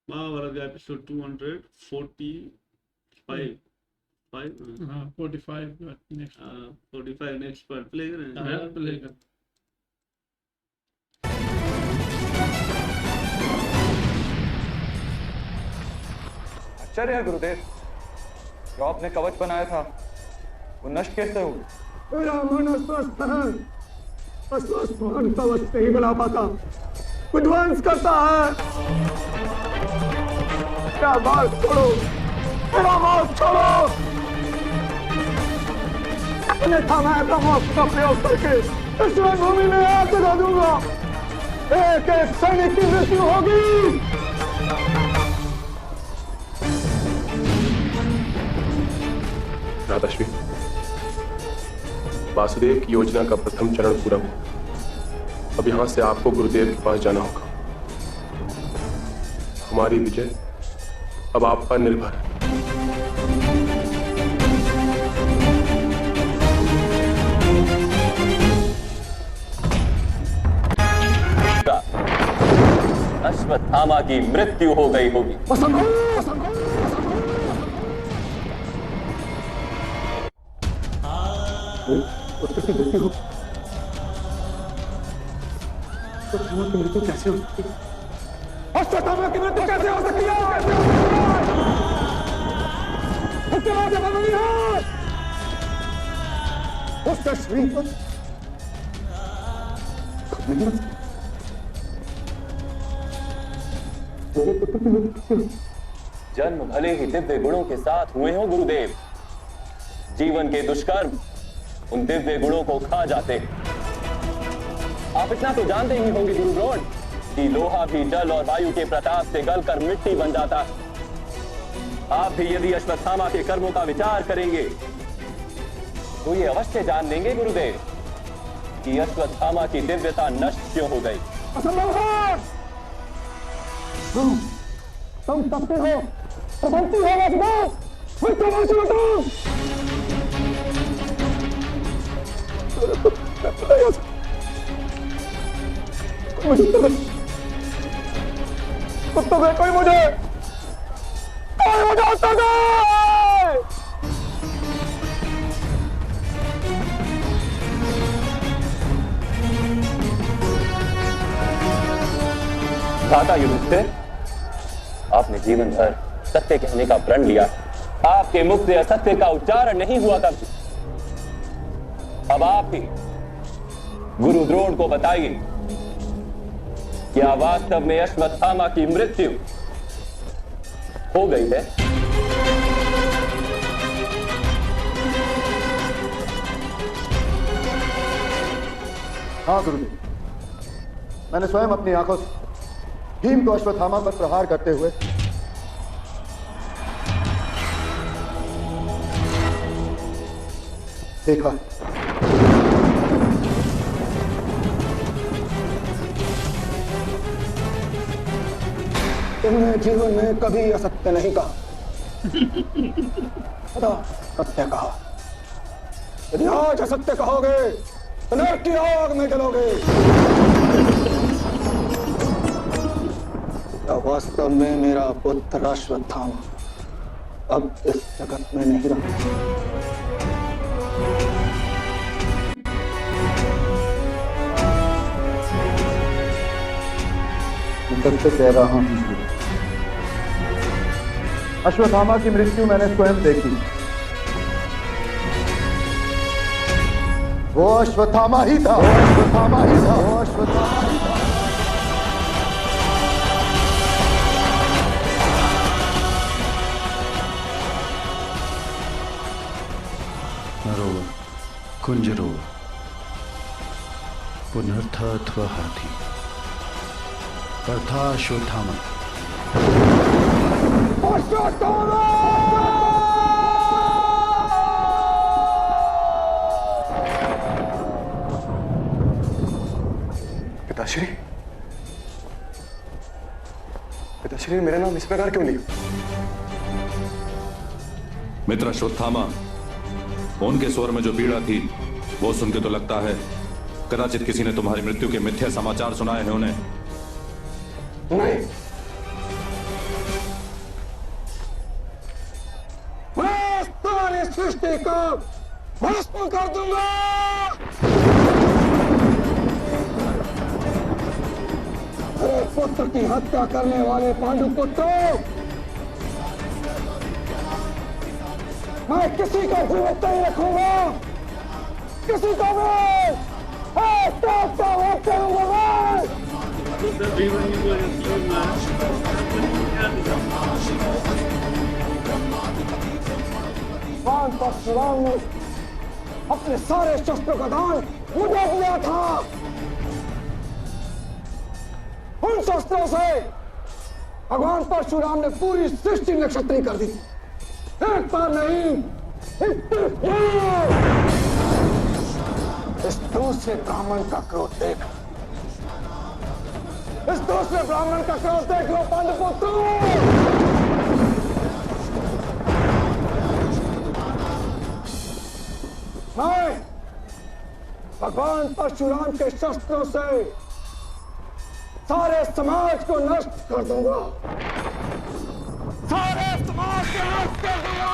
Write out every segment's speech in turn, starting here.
Mahabharat episode 245 हाँ 45 next 45 next part play करें। Play कर। आश्चर्य है गुरुदेव, जो आपने कवच बनाया था वो नष्ट कैसे हो? मेरा मन अस्वस्थ है, अस्वस्थ मन कवच नहीं बना पाता, विध्वंस करता है। मेरा मार्ग छोड़ो, मेरा मार्ग छोड़ो, अन्यथा मैं ब्रह्मास्त्र का प्रयोग करके इस रणभूमि में आग लगा दूंगा। एक एक सैनिक की मृत्यु होगी। राधाश्री, वासुदेव की योजना का प्रथम चरण पूरा हुआ। अब यहां से आपको गुरुदेव के पास जाना होगा। हमारी विजय अब आप पर निर्भर है। अश्वत्थामा की मृत्यु हो गई होगी। अश्वत्थामा की मृत्यु कैसे हो सकती है? अश्वत्थामा की मृत्यु कैसे हो सकती है? उसका शरीर पर नहीं रख सकता। जन्म भले ही दिव्य गुणों के साथ हुए हो गुरुदेव, जीवन के दुष्कर्म उन दिव्य गुणों को खा जाते हैं। आप इतना तो जानते ही होंगे गुरु द्रोण कि लोहा भी जल और वायु के प्रताप से गलकर मिट्टी बन जाता है। आप भी यदि अश्वत्थामा के कर्मों का विचार करेंगे तो ये अवश्य जान लेंगे गुरुदेव कि अश्वत्थामा की दिव्यता नष्ट क्यों हो गई। असंभव है। तुम सबके हो, प्रबंधी हो वासुदेव, मित्रवासी बताओ। उत्तर दे, कोई मुझे उत्तर दे। भ्राता युधिष्ठिर, आपने जीवन भर सत्य कहने का प्रण लिया। आपके मुख से असत्य का उच्चारण नहीं हुआ कभी। अब आप ही गुरु द्रोण को बताइए, क्या वास्तव में अश्वत्थामा की मृत्यु हो गई है? हाँ गुरुदेव, मैंने स्वयं अपनी आंखों से भीम को अश्वत्थामा पर प्रहार करते हुए देखा। तुमने जीवन में कभी असत्य नहीं कहा, सदा सत्य कहा। यदि आज असत्य कहोगे तो नरक की आग में जलोगे। वास्तव में मेरा पुत्र अश्वत्थामा अब इस जगत में नहीं रहा। सत्य कह रहा हूं, अश्वत्थामा की मृत्यु मैंने स्वयं देखी। वो अश्वत्थामा ही था, वो अश्वत्थामा ही था, वो अश्वत्थामा ही था। नरोवर, कुंजरोवर, पुनर्था अथवा हाथी, अर्था अश्वत्थामा। पिताश्री, पिताश्री ने मेरा नाम इस प्रकार क्यों लिखा? मित्र अश्वत्थामा, उनके स्वर में जो पीड़ा थी वो सुन के तो लगता है कदाचित किसी ने तुम्हारी मृत्यु के मिथ्या समाचार सुनाए हैं उन्हें। नहीं, सृष्टि को भस्म कर दूंगा। तेरे पुत्र की हत्या करने वाले पांडु पुत्रों, मैं किसी का जीवित नहीं रखूंगा, किसी को भी वोट करूंगा मैं। भगवान परशुराम ने अपने सारे शस्त्रों का दान मुझे दिया था। उन शस्त्रों से भगवान परशुराम ने पूरी सृष्टि नक्षत्री कर दी। एक बार नहीं, इस दूसरे ब्राह्मण का क्रोध देख, इस दूसरे ब्राह्मण का क्रोध देख लो पांडुपुत्रों। मैं भगवान परशुराम के शस्त्रों से सारे समाज को नष्ट कर दूंगा, सारे समाज को नष्ट कर दूंगा।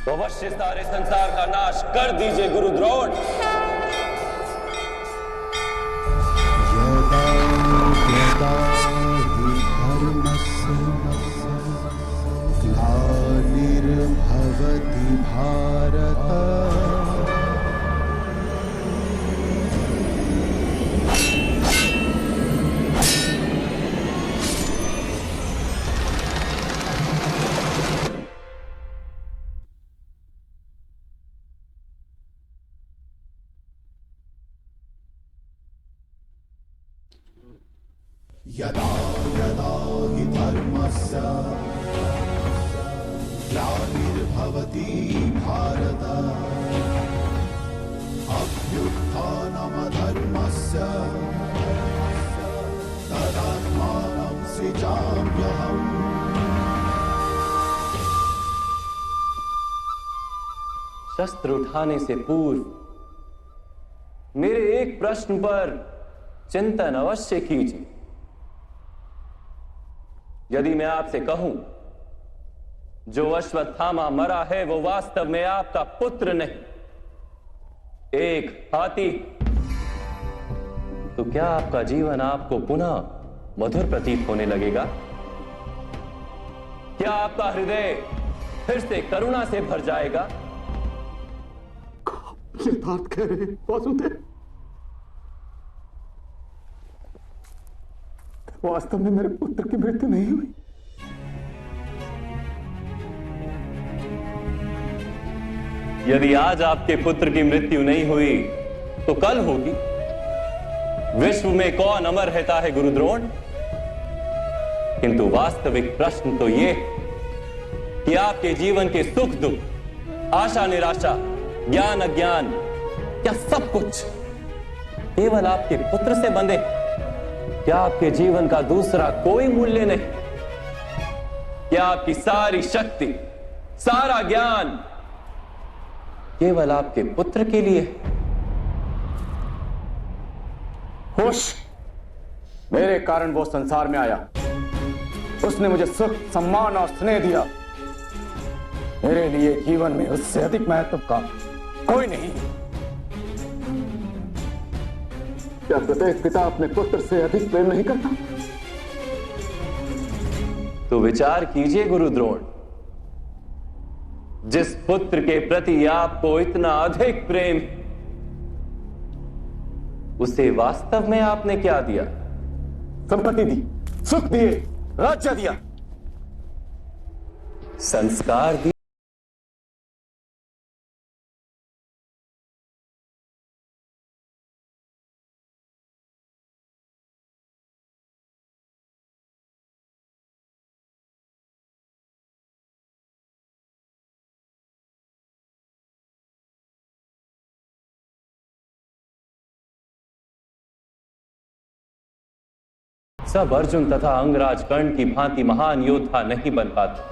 तो अवश्य सारे संसार का नाश कर दीजिए गुरु द्रोण। यदा हि धर्मस्य ग्लानिर्भवति भारत यदा यदा हि धर्मस्य ग्लानिर्भवति भारत अभ्युत्थानमधर्मस्य तदात्मानं सृजाम्यहम्। शस्त्र उठाने से पूर्व मेरे एक प्रश्न पर चिंतन अवश्य कीजिए। यदि मैं आपसे कहूं जो अश्वत्थामा मरा है वो वास्तव में आपका पुत्र नहीं, एक हाथी, तो क्या आपका जीवन आपको पुनः मधुर प्रतीत होने लगेगा? क्या आपका हृदय फिर से करुणा से भर जाएगा? यथार्थ कह रहे वासुदेव, वास्तव में मेरे पुत्र की मृत्यु नहीं हुई। यदि आज आपके पुत्र की मृत्यु नहीं हुई तो कल होगी। विश्व में कौन अमर रहता है गुरुद्रोण? किंतु वास्तविक प्रश्न तो यह कि आपके जीवन के सुख दुख, आशा निराशा, ज्ञान अज्ञान, क्या सब कुछ केवल आपके पुत्र से बंधे? क्या आपके जीवन का दूसरा कोई मूल्य नहीं? क्या आपकी सारी शक्ति, सारा ज्ञान केवल आपके पुत्र के लिए? खुश, मेरे कारण वो संसार में आया। उसने मुझे सुख, सम्मान और स्नेह दिया। मेरे लिए जीवन में उससे अधिक महत्व का कोई नहीं। क्या प्रत्येक पिता अपने पुत्र से अधिक प्रेम नहीं करता? तो विचार कीजिए गुरुद्रोण, जिस पुत्र के प्रति आपको इतना अधिक प्रेम, उसे वास्तव में आपने क्या दिया? संपत्ति दी, सुख दिए, राज्य दिया, संस्कार दिए। सब अर्जुन तथा अंगराज कर्ण की भांति महान योद्धा नहीं बन पाते,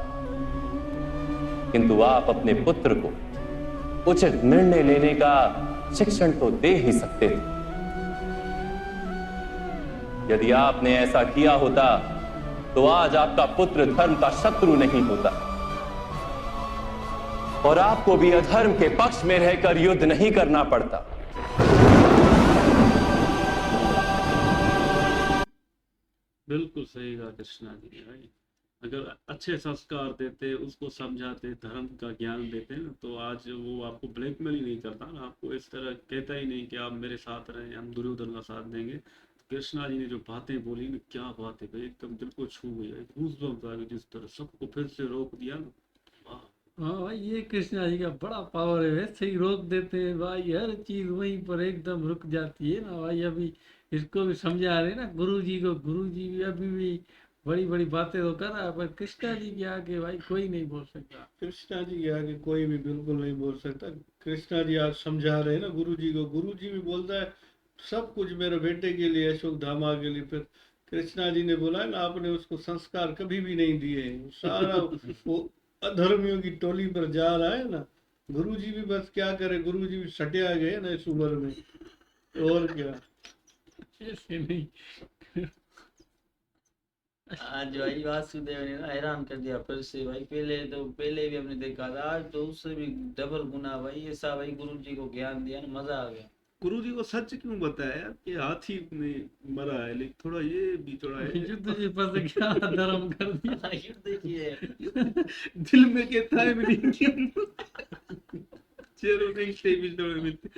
किंतु आप अपने पुत्र को उचित निर्णय लेने का शिक्षण तो दे ही सकते थे। यदि आपने ऐसा किया होता तो आज आपका पुत्र धर्म का शत्रु नहीं होता और आपको भी अधर्म के पक्ष में रहकर युद्ध नहीं करना पड़ता। बिल्कुल सही कहा कृष्णा जी ने भाई। अगर अच्छे संस्कार देते, उसको समझाते, धर्म का ज्ञान देते ना, तो आज वो आपको ब्लैकमेल ही नहीं करता ना, आपको इस तरह कहता ही नहीं कि आप मेरे साथ रहें, हम दुर्योधन का साथ देंगे। कृष्णा जी ने जो बातें बोली ना, क्या बात है भाई, एकदम दिल को छू गई, गूज़बम्स आ गए, जिस तरह सबको फिर से रोक दिया ना। वाह। हाँ भाई, ये कृष्णा जी का बड़ा पावर है, वैसे ही रोक देते हैं भाई, हर चीज वहीं पर एकदम रुक जाती है ना भाई। अभी इसको भी समझा रहे ना गुरु जी को, गुरु जी भी अभी भी बड़ी बड़ी बातें तो कर रहा है, पर कृष्णा जी के आगे भाई कोई नहीं बोल सकता। कृष्णा जी के आगे कोई भी बिल्कुल नहीं बोल सकता। कृष्णा जी आज समझा रहे हैं ना गुरु जी को, गुरु जी भी बोलता है सब कुछ मेरे बेटे के लिए, अशोक धामा के लिए। फिर कृष्णा जी ने बोला है ना, आपने उसको संस्कार कभी भी नहीं दिए, सारा वो अधर्मियों की टोली पर जा रहा है ना। गुरु जी भी बस क्या करे, गुरु जी भी सटिया गए ना इस उम्र में, और क्या। ऐसे नहीं। आज भाई वासुदेव ने ना हैरान कर दिया फिर से भाई। पहले भी हमने देखा था, आज तो उससे भी डबल गुना भाई ऐसा भाई गुरु जी को ज्ञान दिया ना, मजा आ गया। गुरु जी को सच क्यों बताया कि हाथी ने मरा है, लेकिन थोड़ा ये भी थोड़ा है। युद्ध जी पर क्या धर्म कर दिया। युद्ध किए दिल में कहता है मेरी चेहरों नहीं से भी थोड़े मिलते